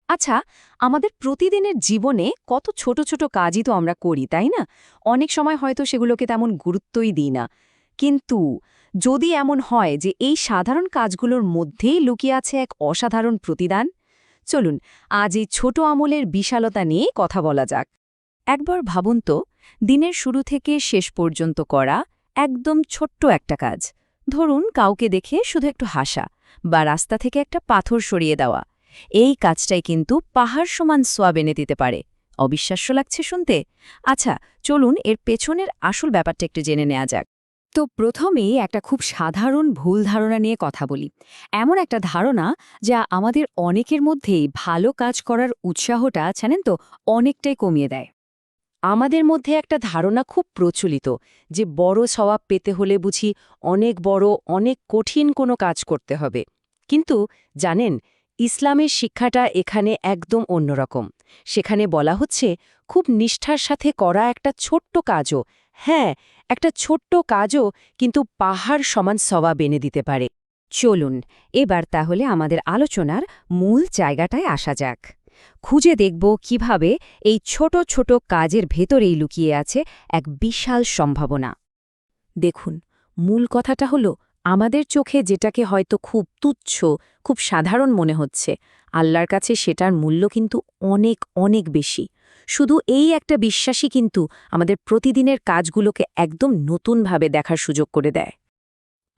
আচ্ছা, আমাদের প্রতিদিনের জীবনে কত ছোট ছোট কাজই তো আমরা করি, তাই না? অনেক সময় হয়তো সেগুলোকে তেমন গুরুত্বই দিই না। কিন্তু যদি এমন হয় যে এই সাধারণ কাজগুলোর মধ্যেই লুকিয়ে আছে এক অসাধারণ প্রতিদান, চলুন আজ এই ছোট আমলের বিশালতা নিয়ে কথা বলা যাক। একবার ভাবুন তো, দিনের শুরু থেকে শেষ পর্যন্ত করা একদম ছোট্ট একটা কাজ। ধরুন কাউকে দেখে শুধু একটু হাসা বা রাস্তা থেকে একটা পাথর সরিয়ে দেওয়া। এই কাজটাই কিন্তু পাহাড় সমান সোয়াব এনে দিতে পারে। অবিশ্বাস্য লাগছে শুনতে? আচ্ছা, চলুন এর পেছনের আসল ব্যাপারটা একটু জেনে নেওয়া যাক। তো প্রথমেই একটা খুব সাধারণ ভুল ধারণা নিয়ে কথা বলি। এমন একটা ধারণা যা আমাদের অনেকের মধ্যেই ভালো কাজ করার উৎসাহটা জানেন তো অনেকটাই কমিয়ে দেয়। আমাদের মধ্যে একটা ধারণা খুব প্রচলিত যে বড় সওয়াব পেতে হলে বুঝি অনেক বড়, অনেক কঠিন কোনো কাজ করতে হবে। কিন্তু জানেন, ইসলামের শিক্ষাটা এখানে একদম অন্যরকম। সেখানে বলা হচ্ছে খুব নিষ্ঠার সাথে করা একটা ছোট্ট কাজও, হ্যাঁ, একটা ছোট্ট কাজও কিন্তু পাহাড় সমান সওয়াব এনে দিতে পারে। চলুন এবার তাহলে আমাদের আলোচনার মূল জায়গাটায় আসা যাক। খুঁজে দেখব কিভাবে এই ছোট ছোট কাজের ভেতরেই লুকিয়ে আছে এক বিশাল সম্ভাবনা। দেখুন, মূল কথাটা হলো আমাদের চোখে যেটাকে হয়তো খুব তুচ্ছ, খুব সাধারণ মনে হচ্ছে, আল্লাহর কাছে সেটার মূল্য কিন্তু অনেক অনেক বেশি। শুধু এই একটা বিশ্বাসই কিন্তু আমাদের প্রতিদিনের কাজগুলোকে একদম নতুনভাবে দেখার সুযোগ করে দেয়।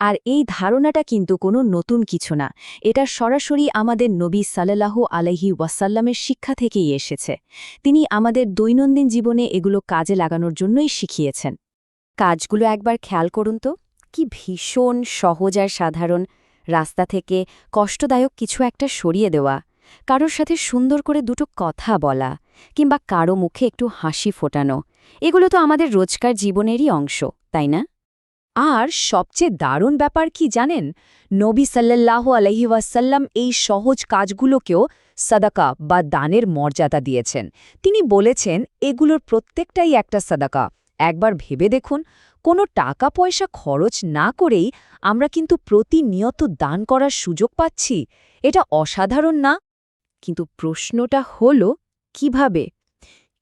আর এই ধারণাটা কিন্তু কোনো নতুন কিছু না। এটা সরাসরি আমাদের নবী সাল্লাল্লাহু আলাইহি ওয়াসাল্লামের শিক্ষা থেকেই এসেছে। তিনি আমাদের দৈনন্দিন জীবনে এগুলো কাজে লাগানোর জন্যই শিখিয়েছেন। কাজগুলো একবার খেয়াল করুন তো, কি ভীষণ সহজ আর সাধারণ। রাস্তা থেকে কষ্টদায়ক কিছু একটা সরিয়ে দেওয়া, কারোর সাথে সুন্দর করে দুটো কথা বলা, কিংবা কারো মুখে একটু হাসি ফোটানো, এগুলো তো আমাদের রোজকার জীবনেরই অংশ, তাই না? আর সবচেয়ে দারুণ ব্যাপার কি জানেন, নবী সাল্লাল্লাহু আলাইহি ওয়াসাল্লাম এই সহজ কাজগুলোকেও সাদাকা বা দানের মর্যাদা দিয়েছেন। তিনি বলেছেন এগুলোর প্রত্যেকটাই একটা সাদাকা। একবার ভেবে দেখুন, কোনো টাকা পয়সা খরচ না করেই আমরা কিন্তু প্রতিনিয়ত দান করার সুযোগ পাচ্ছি। এটা অসাধারণ না? কিন্তু প্রশ্নটা হলো, কিভাবে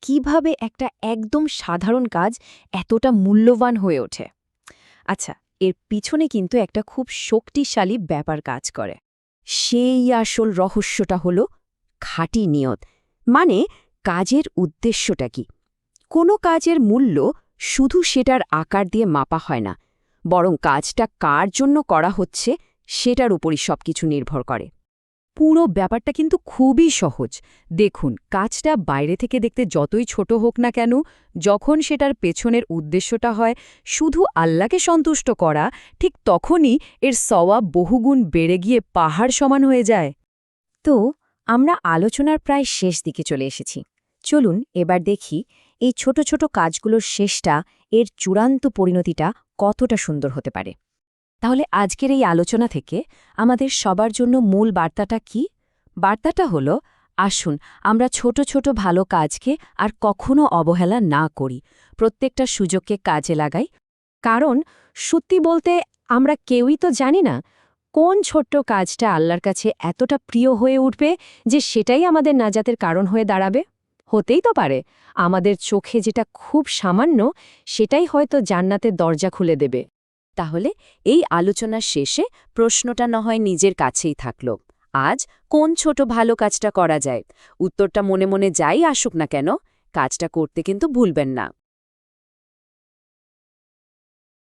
কিভাবে একটা একদম সাধারণ কাজ এতটা মূল্যবান হয়ে ওঠে? আচ্ছা, এর পিছনে কিন্তু একটা খুব শক্তিশালী ব্যাপার কাজ করে। সেই আসল রহস্যটা হলো খাঁটি নিয়ত। মানে কাজের উদ্দেশ্যটা কি? কোনো কাজের মূল্য শুধু সেটার আকার দিয়ে মাপা হয় না, বরং কাজটা কার জন্য করা হচ্ছে সেটার উপরই সবকিছু নির্ভর করে। পুরো ব্যাপারটা কিন্তু খুবই সহজ। দেখুন, কাজটা বাইরে থেকে দেখতে যতই ছোট হোক না কেন, যখন সেটার পেছনের উদ্দেশ্যটা হয় শুধু আল্লাহকে সন্তুষ্ট করা, ঠিক তখনই এর সওয়াব বহুগুণ বেড়ে গিয়ে পাহাড় সমান হয়ে যায়। তো আমরা আলোচনার প্রায় শেষ দিকে চলে এসেছি। চলুন এবার দেখি এই ছোট ছোট কাজগুলোর শেষটা, এর চূড়ান্ত পরিণতিটা কতটা সুন্দর হতে পারে। তাহলে আজকের এই আলোচনা থেকে আমাদের সবার জন্য মূল বার্তাটা কি? বার্তাটা হলো, আসুন আমরা ছোট ছোট ভালো কাজকে আর কখনো অবহেলা না করি, প্রত্যেকটা সুযোগকে কাজে লাগাই। কারণ সত্যি বলতে আমরা কেউই তো জানি না কোন ছোট্ট কাজটা আল্লাহর কাছে এতটা প্রিয় হয়ে উঠবে যে সেটাই আমাদের নাজাতের কারণ হয়ে দাঁড়াবে। হতেই তো পারে আমাদের চোখে যেটা খুব সামান্য, সেটাই হয়তো জান্নাতের দরজা খুলে দেবে। তাহলে এই আলোচনার শেষে প্রশ্নটা না হয় নিজের কাছেই থাকল, আজ কোন ছোট ভালো কাজটা করা যায়? উত্তরটা মনে মনে যাই আসুক না কেন, কাজটা করতে কিন্তু ভুলবেন না।